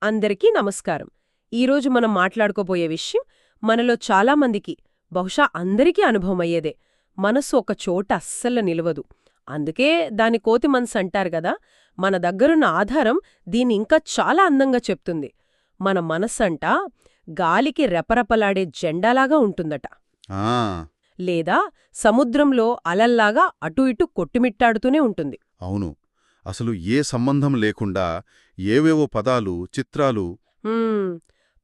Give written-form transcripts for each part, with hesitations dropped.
అందరికీ నమస్కారం. ఈరోజు మనం మాట్లాడుకోబోయే విషయం మనలో చాలామందికి, బహుశా అందరికీ అనుభవమయ్యేదే. మనసు ఒక చోట అస్సలు నిలవదు. అందుకే దాని కోతి మనసు అంటారు గదా. మన దగ్గరున్న ఆధారం దీన్ని ఇంకా చాలా అందంగా చెప్తుంది. మన మనస్సంట గాలికి రెపరెపలాడే జెండాలాగా ఉంటుందట. ఆ, లేదా సముద్రంలో అలల్లాగా అటూ ఇటూ కొట్టుమిట్టాడుతూనే ఉంటుంది. అవును. అసలు ఏ సంబంధం లేకుండా ఏవేవో పదాలు, చిత్రాలు. హ్మ్,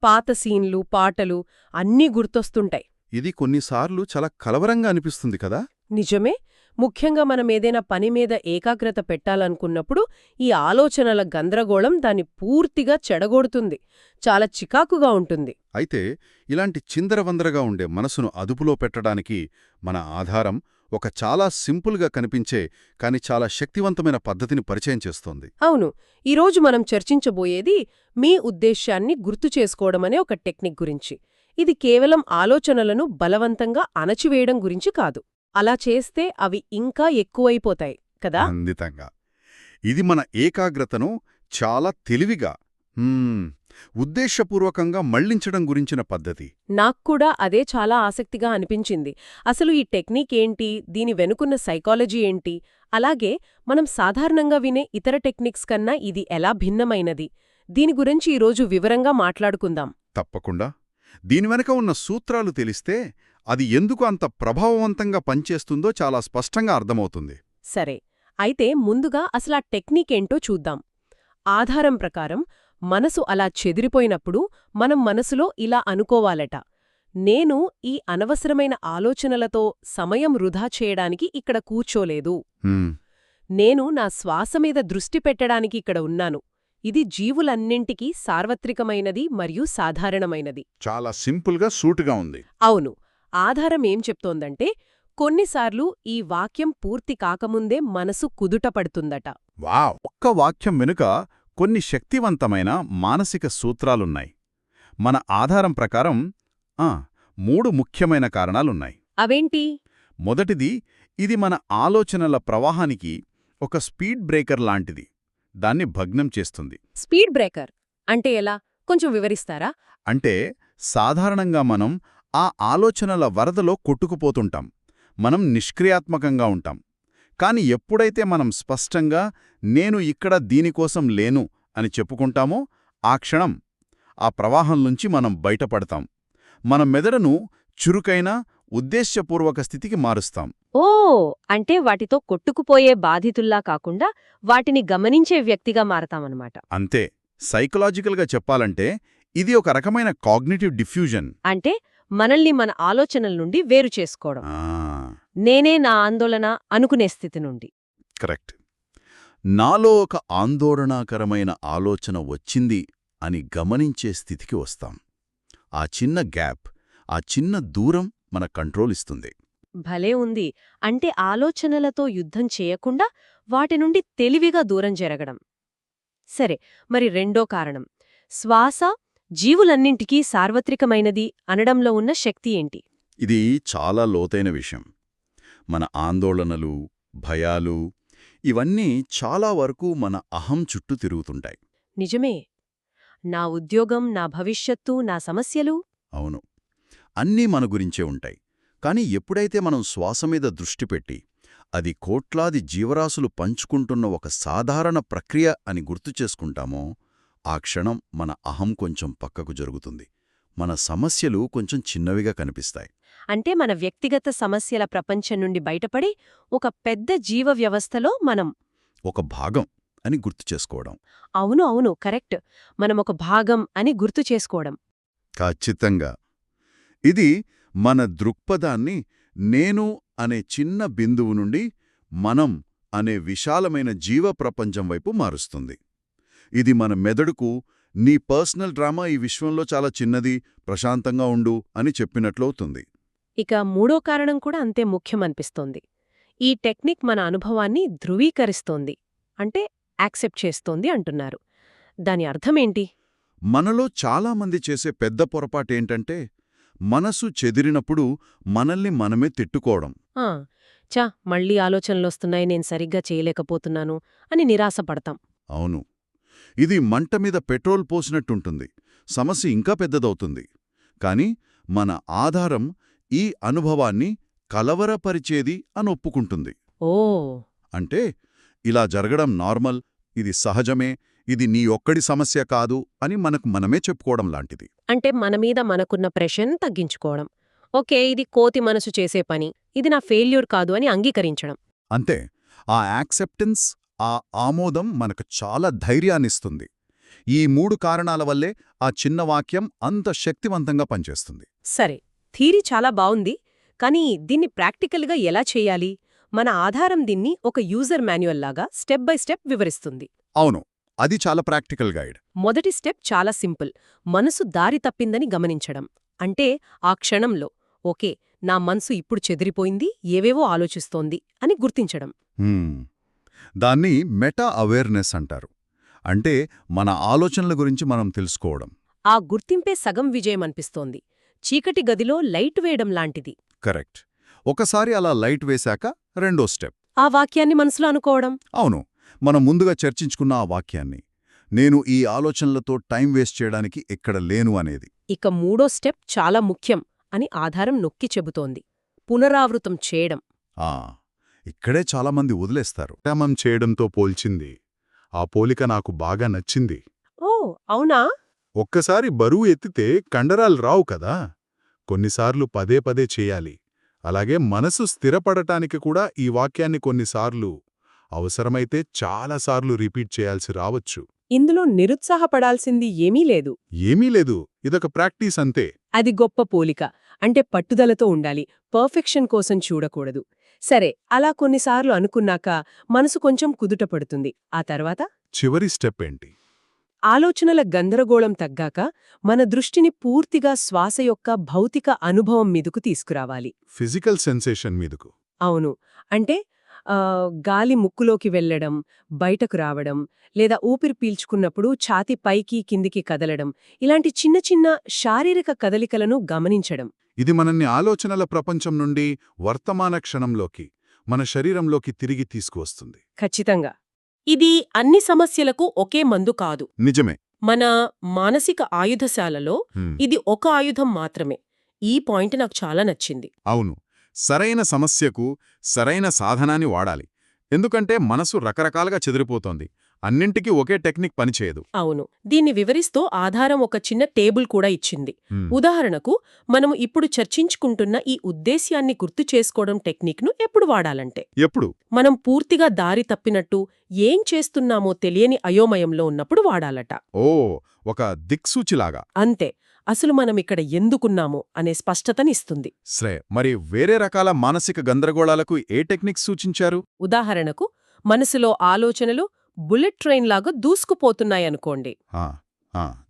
పాత సీన్లు, పాటలు అన్నీ గుర్తొస్తుంటాయి. ఇది కొన్నిసార్లు చాలా కలవరంగా అనిపిస్తుంది కదా. నిజమే. ముఖ్యంగా మనమేదైనా పని మీద ఏకాగ్రత పెట్టాలనుకున్నప్పుడు ఈ ఆలోచనల గందరగోళం దాన్ని పూర్తిగా చెడగొడుతుంది. చాలా చికాకుగా ఉంటుంది. అయితే ఇలాంటి చిందరవందరగా ఉండే మనసును అదుపులో పెట్టడానికి మన ఆధారం ఒక చాలా సింపుల్గా కనిపించే కాని చాలా శక్తివంతమైన పద్ధతిని పరిచయం చేస్తోంది. అవును. ఈరోజు మనం చర్చించబోయేది మీ ఉద్దేశ్యాన్ని గుర్తు చేసుకోవడమనే ఒక టెక్నిక్ గురించి. ఇది కేవలం ఆలోచనలను బలవంతంగా అణచివేయడం గురించి కాదు. అలా చేస్తే అవి ఇంకా ఎక్కువైపోతాయి కదా. ఖండితంగా. ఇది మన ఏకాగ్రతను చాలా తెలివిగా, ఉద్దేశపూర్వకంగా మళ్లించడం గురించిన పద్ధతి. నాక్కూడా అదే చాలా ఆసక్తిగా అనిపించింది. అసలు ఈ టెక్నిక్ ఏంటి, దీని వెనుకున్న సైకాలజీ ఏంటి, అలాగే మనం సాధారణంగా వినే ఇతర టెక్నిక్స్ కన్నా ఇది ఎలా భిన్నమైనది, దీని గురించి ఈరోజు వివరంగా మాట్లాడుకుందాం. తప్పకుండా. దీని వెనక ఉన్న సూత్రాలు తెలిస్తే అది ఎందుకు అంత ప్రభావవంతంగా పనిచేస్తుందో చాలా స్పష్టంగా అర్థమవుతుంది. సరే, అయితే ముందుగా అసలా టెక్నిక్ ఏంటో చూద్దాం. ఆధారం ప్రకారం మనసు అలా చెదిరిపోయినప్పుడు మనం మనసులో ఇలా అనుకోవాలట: నేను ఈ అనవసరమైన ఆలోచనలతో సమయం వృధా చేయడానికి ఇక్కడ కూర్చోలేదు. హ్మ్, నేను నా శ్వాస మీద దృష్టి పెట్టడానికి ఇక్కడ ఉన్నాను. ఇది జీవులన్నింటికీ సార్వత్రికమైనది మరియు సాధారణమైనది. చాలా సింపుల్గా సూటుగా ఉంది. అవును. ఆధారం ఏం చెప్తోందంటే, కొన్నిసార్లు ఈ వాక్యం పూర్తి కాకముందే మనసు కుదుటపడుతుందట. వావ్! ఒక్క వాక్యం వెనుక కొన్ని శక్తివంతమైన మానసిక సూత్రాలున్నాయి. మన ఆధారం ప్రకారం 3 ముఖ్యమైన కారణాలున్నాయి. అవేంటి? మొదటిది, ఇది మన ఆలోచనల ప్రవాహానికి ఒక స్పీడ్ బ్రేకర్ లాంటిది. దాన్ని భగ్నం చేస్తుంది. స్పీడ్ బ్రేకర్ అంటే ఎలా? కొంచెం వివరిస్తారా? అంటే సాధారణంగా మనం ఆ ఆలోచనల వరదలో కొట్టుకుపోతుంటాం. మనం నిష్క్రియాత్మకంగా ఉంటాం. కాని ఎప్పుడైతే మనం స్పష్టంగా నేను ఇక్కడ దీనికోసం లేను అని చెప్పుకుంటామో ఆ క్షణం ఆ ప్రవాహంలోంచి మనం బయటపడతాం. మన మెదడును చురుకైన, ఉద్దేశ్యపూర్వక స్థితికి మారుస్తాం. ఓ, అంటే వాటితో కొట్టుకుపోయే బాధితుల్లా కాకుండా వాటిని గమనించే వ్యక్తిగా మారతామన్నమాట. అంతే. సైకలాజికల్గా చెప్పాలంటే ఇది ఒక రకమైన కాగ్నిటివ్ డిఫ్యూజన్. అంటే మనల్ని మన ఆలోచనల నుండి వేరు చేసుకోవడం. నేనే నా ఆందోళన అనుకునే స్థితి నుండి. కరెక్ట్. నాలో ఒక ఆందోళనాకరమైన ఆలోచన వచ్చింది అని గమనించే స్థితికి వస్తాం. ఆ చిన్న గ్యాప్, ఆ చిన్న దూరం మన కంట్రోల్ ఇస్తుంది. భలే ఉంది. అంటే ఆలోచనలతో యుద్ధం చేయకుండా వాటి నుండి తెలివిగా దూరం జరగడం. సరే, మరి రెండో కారణం, శ్వాస జీవులన్నింటికీ సార్వత్రికమైనది అనడంలో ఉన్న శక్తి ఏంటి? ఇది చాలా లోతైన విషయం. మన ఆందోళనలు, భయాలు ఇవన్నీ చాలా వరకు మన అహం చుట్టూ తిరుగుతుంటాయి. నిజమే. నా ఉద్యోగం, నా భవిష్యత్తు, నా సమస్యలు. అవును, అన్నీ మన గురించే ఉంటాయి. కాని ఎప్పుడైతే మనం శ్వాస మీద దృష్టి పెట్టి అది కోట్లాది జీవరాశులు పంచుకుంటున్న ఒక సాధారణ ప్రక్రియ అని గుర్తు చేసుకుంటామో ఆ క్షణం మన అహం కొంచెం పక్కకు జరుగుతుంది. మన సమస్యలు కొంచెం చిన్నవిగా కనిపిస్తాయి. అంటే మన వ్యక్తిగత సమస్యల ప్రపంచం నుండి బయటపడి ఒక పెద్ద జీవ వ్యవస్థలో మనం ఒక భాగం అని గుర్తు చేసుకోవడం. అవును అవును, కరెక్ట్. మనం ఒక భాగం అని గుర్తు చేసుకోవడం. ఖచ్చితంగా. ఇది మన దృక్పథాన్ని నేను అనే చిన్న బిందువు నుండి మనం అనే విశాలమైన జీవ ప్రపంచం వైపు మారుస్తుంది. ఇది మన మెదడుకు నీ పర్సనల్ డ్రామా ఈ విశ్వంలో చాలా చిన్నది, ప్రశాంతంగా ఉండు అని చెప్పినట్లవుతుంది. ఇక మూడో కారణం కూడా అంతే ముఖ్యమనిపిస్తోంది. ఈ టెక్నిక్ మన అనుభవాన్ని ధృవీకరిస్తోంది, అంటే యాక్సెప్ట్ చేస్తోంది అంటున్నారు. దాని అర్థమేంటి? మనలో చాలామంది చేసే పెద్ద పొరపాటేంటంటే మనసు చెదిరినప్పుడు మనల్ని మనమే తిట్టుకోవడం. మళ్ళీ ఆలోచనలొస్తున్నాయి, నేను సరిగ్గా చేయలేకపోతున్నాను అని నిరాశపడతాం. అవును, ఇది మంట మీద పెట్రోల్ పోసినట్టుంటుంది. సమస్య ఇంకా పెద్దదవుతుంది. కాని మన ఆధారం ఈ అనుభవాన్ని కలవరపరిచేది అని ఒప్పుకుంటుంది. ఓ అంటే ఇలా జరగడం నార్మల్, ఇది సహజమే, ఇది నీ ఒక్కడి సమస్య కాదు అని మనకు మనమే చెప్పుకోవడం లాంటిది. అంటే మన మీద మనకున్న ప్రెషర్ని తగ్గించుకోవడం. ఓకే, ఇది కోతి మనసు చేసే పని, ఇది నా ఫెయిల్యూర్ కాదు అని అంగీకరించడం. అంతే. ఆ యాక్సెప్టెన్స్, ఆ ఆమోదం మనకు చాలా ధైర్యాన్నిస్తుంది. ఈ 3 కారణాల వల్లే ఆ చిన్న వాక్యం అంత శక్తివంతంగా పనిచేస్తుంది. సరే, థీరీ చాలా బావుంది. కానీ దీన్ని ప్రాక్టికల్గా ఎలా చేయాలి? మన ఆధారం దీన్ని ఒక యూజర్ మాన్యువల్ లాగా స్టెప్ బై స్టెప్ వివరిస్తుంది. అవును, అది చాలా ప్రాక్టికల్ గైడ్. మొదటి స్టెప్ చాలా సింపుల్. మనసు దారి తప్పిందని గమనించడం. అంటే ఆ క్షణంలో ఓకే, నా మనసు ఇప్పుడు చెదిరిపోయింది, ఏవేవో ఆలోచిస్తోంది అని గుర్తించడం. దాన్ని మెటా అవేర్నెస్ అంటారు. అంటే మన ఆలోచనల గురించి మనం తెలుసుకోవడం. ఆ గుర్తింపే సగం విజయం అనిపిస్తోంది. చీకటి గదిలో లైట్ వేయడం లాంటిది. కరెక్ట్. ఒకసారి అలా లైట్ వేశాక రెండో స్టెప్. ఆ వాక్యాన్ని మనసులో అనుకోవడం. అవును, మనం ముందుగా చర్చించుకున్న ఆ వాక్యాన్ని, నేను ఈ ఆలోచనలతో టైం వేస్ట్ చేయడానికి ఎక్కడ లేను అనేది. ఇక మూడో స్టెప్ చాలా ముఖ్యం అని ఆధారం నొక్కి చెబుతోంది. పునరావృతం చేయడం. ఇక్కడే చాలామంది వదిలేస్తారు. వ్యాయామం చేయడంతో పోల్చింది. ఆ పోలిక నాకు బాగా నచ్చింది. ఓ అవునా? ఒక్కసారి బరువు ఎత్తితే కండరాలు రావు కదా, కొన్నిసార్లు పదే పదే చేయాలి. అలాగే మనసు స్థిరపడటానికి కూడా ఈ వాక్యాన్ని కొన్నిసార్లు, అవసరమైతే చాలాసార్లు రిపీట్ చేయాల్సి రావచ్చు. ఇందులో నిరుత్సాహపడాల్సింది ఏమీ లేదు. ఇదొక ప్రాక్టీస్ అంతే. అది గొప్ప పోలిక. అంటే పట్టుదలతో ఉండాలి, పర్ఫెక్షన్ కోసం చూడకూడదు. సరే, అలా కొన్నిసార్లు అనుకున్నాక మనసు కొంచెం కుదుటపడుతుంది. ఆ తర్వాత చివరి స్టెప్ ఏంటి? ఆలోచనల గందరగోళం తగ్గాక మన దృష్టిని పూర్తిగా శ్వాస యొక్క భౌతిక అనుభవం మీదకు తీసుకురావాలి. ఫిజికల్ సెన్సేషన్ మీదకు. అవును. అంటే గాలి ముక్కులోకి వెళ్లడం, బయటకు రావడం, లేదా ఊపిరి పీల్చుకున్నప్పుడు ఛాతీ పైకి కిందికి కదలడం, ఇలాంటి చిన్న చిన్న శారీరక కదలికలను గమనించడం. ఇది మనల్ని ఆలోచనల ప్రపంచం నుండి వర్తమాన క్షణంలోకి, మన శరీరంలోకి తిరిగి తీసుకువస్తుంది. ఖచ్చితంగా. ఇది అన్ని సమస్యలకు ఒకే మందు కాదు. నిజమే. మన మానసిక ఆయుధశాలలో ఇది ఒక ఆయుధం మాత్రమే. ఈ పాయింట్ నాకు చాలా నచ్చింది. అవును, సరైన సమస్యకు సరైన సాధనాన్ని వాడాలి. ఎందుకంటే మనసు రకరకాలుగా చెదిరిపోతోంది. అన్నింటికీ ఒకే టెక్నిక్ పనిచేయదు. అవును. దీన్ని వివరిస్తూ ఆధారం ఒక చిన్న టేబుల్ కూడా ఇచ్చింది. ఉదాహరణకు, మనము ఇప్పుడు చర్చించుకుంటున్న ఈ ఉద్దేశ్యాన్ని గుర్తు చేసుకోవడం టెక్నిక్ను ఎప్పుడు వాడాలంటే, ఎప్పుడు మనం పూర్తిగా దారి తప్పినట్టు, ఏం చేస్తున్నామో తెలియని అయోమయంలో ఉన్నప్పుడు వాడాలట. ఒక దిక్సూచిలాగా. అంతే. అసలు మనం ఇక్కడ ఎందుకున్నామో అనే స్పష్టతనిస్తుంది. మరి వేరే రకాల మానసిక గందరగోళాలకు ఏ టెక్నిక్ సూచించారు? ఉదాహరణకు, మనసులో ఆలోచనలు బుల్లెట్ ట్రైన్ లాగా దూసుకుపోతున్నాయనుకోండి.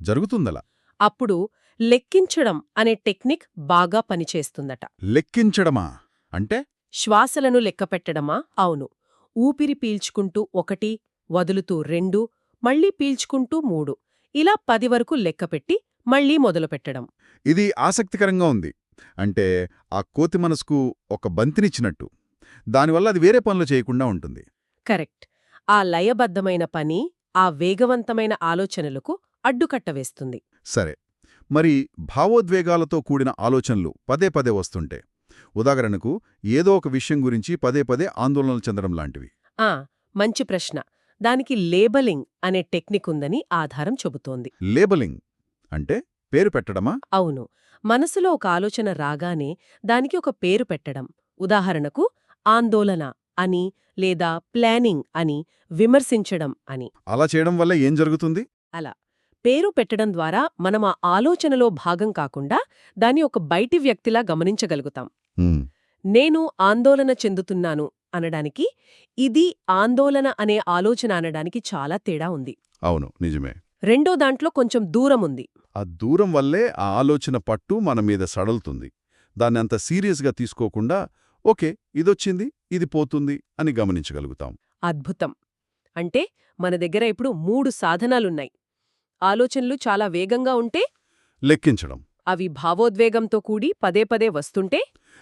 జరుగుతుందలా. అప్పుడు లెక్కించడం అనే టెక్నిక్ బాగా పనిచేస్తుందట. లెక్కించడమా అంటే? శ్వాసలను లెక్కపెట్టడమా? అవును. ఊపిరి పీల్చుకుంటూ 1, వదులుతూ 2, మళ్లీ పీల్చుకుంటూ 3, ఇలా 10 వరకు లెక్కపెట్టి మళ్లీ మొదలుపెట్టడం. ఇది ఆసక్తికరంగా ఉంది. అంటే ఆ కోతి మనసుకు ఒక బంతినిచ్చినట్టు. దానివల్ల అది వేరే పనులు చేయకుండా ఉంటుంది. కరెక్ట్. ఆ లయబద్ధమైన పని, ఆ వేగవంతమైన ఆలోచనలకు అడ్డుకట్ట వేస్తుంది. సరే, మరి భావోద్వేగాలతో కూడిన ఆలోచనలు పదే పదే వస్తుంటే, ఉదాహరణకు ఏదో ఒక విషయం గురించి పదే పదే ఆందోళనలు చెందడం లాంటివి. మంచి ప్రశ్న. దానికి లేబలింగ్ అనే టెక్నిక్ ఉందని ఆధారం చెబుతోంది. లేబలింగ్ అంటే పేరు పెట్టడమా? అవును. మనసులో ఒక ఆలోచన రాగానే దానికి ఒక పేరు పెట్టడం. ఉదాహరణకు, ఆందోళన అని, లేదా ప్లానింగ్ అని, విమర్శించడం అని. అలా చేయడం వల్ల ఏం జరుగుతుంది? అలా పేరు పెట్టడం ద్వారా మనం ఆ ఆలోచనలో భాగం కాకుండా దాన్ని ఒక బయటి వ్యక్తిలా గమనించగలుగుతాం. నేను ఆందోళన చెందుతున్నాను అనడానికి, ఇది ఆందోళన అనే ఆలోచన అనడానికి చాలా తేడా ఉంది. అవును, నిజమే. రెండో దాంట్లో కొంచెం దూరం ఉంది. ఆ దూరం వల్లే ఆ ఆలోచన పట్టు మన మీద సడలుతుంది. దాన్ని అంత సీరియస్గా తీసుకోకుండా, ఓకే, ఇదొచ్చింది, ఇది పోతుంది అని గమనించగలుగుతాం. అద్భుతం. అంటే మన దగ్గర ఇప్పుడు 3 సాధనాలున్నాయి. ఆలోచనలు చాలా వేగంగా ఉంటే లెక్కించడం, అవి భావోద్వేగంతో కూడి పదే పదే వస్తుంటే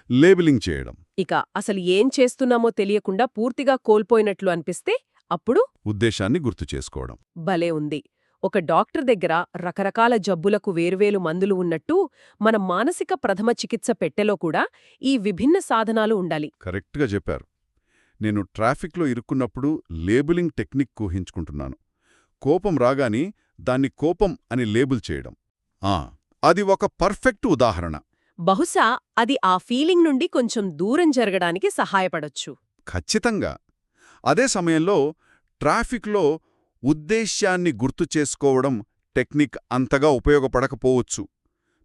లేబులింగ్ చేయడం, ఇక అసలు ఏం చేస్తున్నామో తెలియకుండా పూర్తిగా కోల్పోయినట్లు అనిపిస్తే అప్పుడు ఉద్దేశాన్ని గుర్తు చేసుకోవడం. భలే ఉంది. ఒక డాక్టర్ దగ్గర రకరకాల జబ్బులకు వేర్వేలు మందులు ఉన్నట్టు మన మానసిక ప్రథమ చికిత్స పెట్టెలో కూడా ఈ విభిన్న సాధనాలు ఉండాలి. కరెక్ట్గా చెప్పారు. నేను ట్రాఫిక్లో ఇరుక్కున్నప్పుడు లేబులింగ్ టెక్నిక్ ఊహించుకుంటున్నాను. కోపం రాగాని దాన్ని కోపం అని లేబుల్ చేయడం. అది ఒక పర్ఫెక్ట్ ఉదాహరణ. బహుశా అది ఆ ఫీలింగ్ నుండి కొంచెం దూరం జరగడానికి సహాయపడొచ్చు. ఖచ్చితంగా. అదే సమయంలో ట్రాఫిక్లో ఉద్దేశ్యాన్ని గుర్తు చేసుకోవడం టెక్నిక్ అంతగా ఉపయోగపడకపోవచ్చు.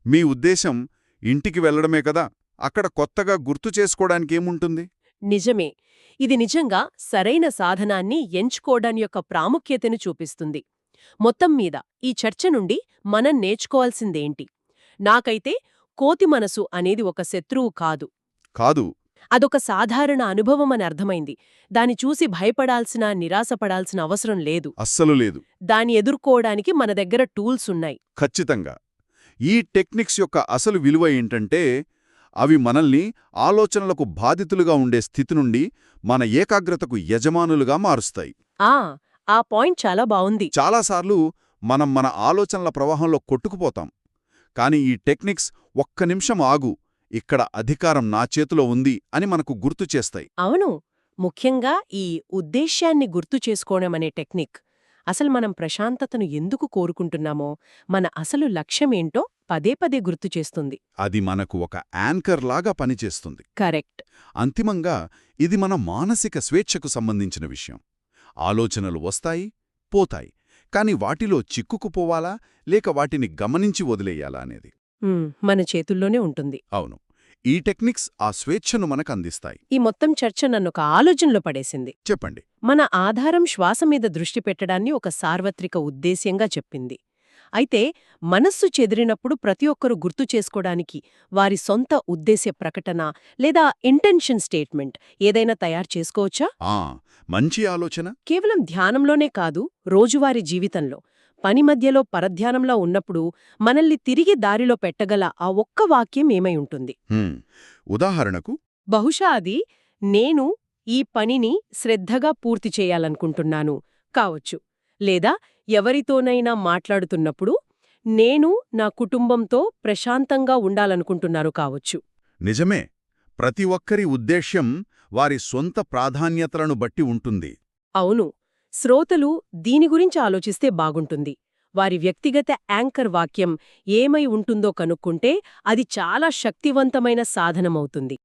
మీ ఉద్దేశం ఇంటికి వెళ్లడమే కదా, అక్కడ కొత్తగా గుర్తు చేసుకోవడానికేముంటుంది? నిజమే. ఇది నిజంగా సరైన సాధనాన్ని ఎంచుకోవడం యొక్క ప్రాముఖ్యతను చూపిస్తుంది. మొత్తం మీద ఈ చర్చ నుండి మనం నేర్చుకోవాల్సిందేంటి? నాకైతే కోతి మనసు అనేది ఒక శత్రువు కాదు. అదొక సాధారణ అనుభవమని అర్థమైంది. దాని చూసి భయపడాల్సిన, నిరాశపడాల్సిన అవసరం లేదు. అస్సలు లేదు. దాన్ని ఎదుర్కోవడానికి మన దగ్గర టూల్స్ ఉన్నాయి. ఖచ్చితంగా. ఈ టెక్నిక్స్ యొక్క అసలు విలువ ఏంటంటే, అవి మనల్ని ఆలోచనలకు బాధితులుగా ఉండే స్థితి నుండి మన ఏకాగ్రతకు యజమానులుగా మారుస్తాయి. ఆ పాయింట్ చాలా బావుంది. చాలాసార్లు మనం మన ఆలోచనల ప్రవాహంలో కొట్టుకుపోతాం. కాని ఈ టెక్నిక్స్ ఒక్క నిమిషం ఆగు, ఇక్కడ అధికారం నా చేతిలో ఉంది అని మనకు గుర్తు చేస్తాయి. అవును. ముఖ్యంగా ఈ ఉద్దేశ్యాన్ని గుర్తు చేసుకోవడమనే టెక్నిక్ అసలు మనం ప్రశాంతతను ఎందుకు కోరుకుంటున్నామో, మన అసలు లక్ష్యమేంటో పదే పదే గుర్తు చేస్తుంది. అది మనకు ఒక యాంకర్ లాగా పనిచేస్తుంది. కరెక్ట్. అంతిమంగా ఇది మన మానసిక స్వేచ్ఛకు సంబంధించిన విషయం. ఆలోచనలు వస్తాయి, పోతాయి. కాని వాటిలో చిక్కుకుపోవాలా లేక వాటిని గమనించి వదిలేయాలా అనేది మన చేతుల్లోనే ఉంటుంది. అవును. ఈ టెక్నిక్స్ ఆ స్వేచ్ఛను మనకందిస్తాయి. ఈ మొత్తం చర్చ నన్నొక ఆలోచనలో పడేసింది. చెప్పండి. మన ఆధారం శ్వాస మీద దృష్టి పెట్టడాన్ని ఒక సార్వత్రిక ఉద్దేశ్యంగా చెప్పింది. అయితే మనస్సు చెదిరినప్పుడు ప్రతి ఒక్కరూ గుర్తు చేసుకోవడానికి వారి సొంత ఉద్దేశ్య ప్రకటన లేదా ఇంటెన్షన్ స్టేట్మెంట్ ఏదైనా తయారు చేసుకోవచ్చా? మంచి ఆలోచన. కేవలం ధ్యానంలోనే కాదు, రోజువారీ జీవితంలో పని మధ్యలో పరధ్యానంలో ఉన్నప్పుడు మనల్ని తిరిగి దారిలో పెట్టగల ఆ ఒక్క వాక్యం ఏమై ఉంటుంది? ఉదాహరణకు, బహుశా అది నేను ఈ పనిని శ్రద్ధగా పూర్తి చేయాలనుకుంటున్నాను కావచ్చు. లేదా ఎవరితోనైనా మాట్లాడుతున్నప్పుడు నేను నా కుటుంబంతో ప్రశాంతంగా ఉండాలనుకుంటున్నాను కావచ్చు. నిజమే. ప్రతి ఒక్కరి ఉద్దేశ్యం వారి సొంత ప్రాధాన్యతలను బట్టి ఉంటుంది. అవును. శ్రోతలు దీని గురించి ఆలోచిస్తే బాగుంటుంది. వారి వ్యక్తిగత యాంకర్ వాక్యం ఏమై ఉంటుందో కనుక్కుంటే అది చాలా శక్తివంతమైన సాధనమవుతుంది.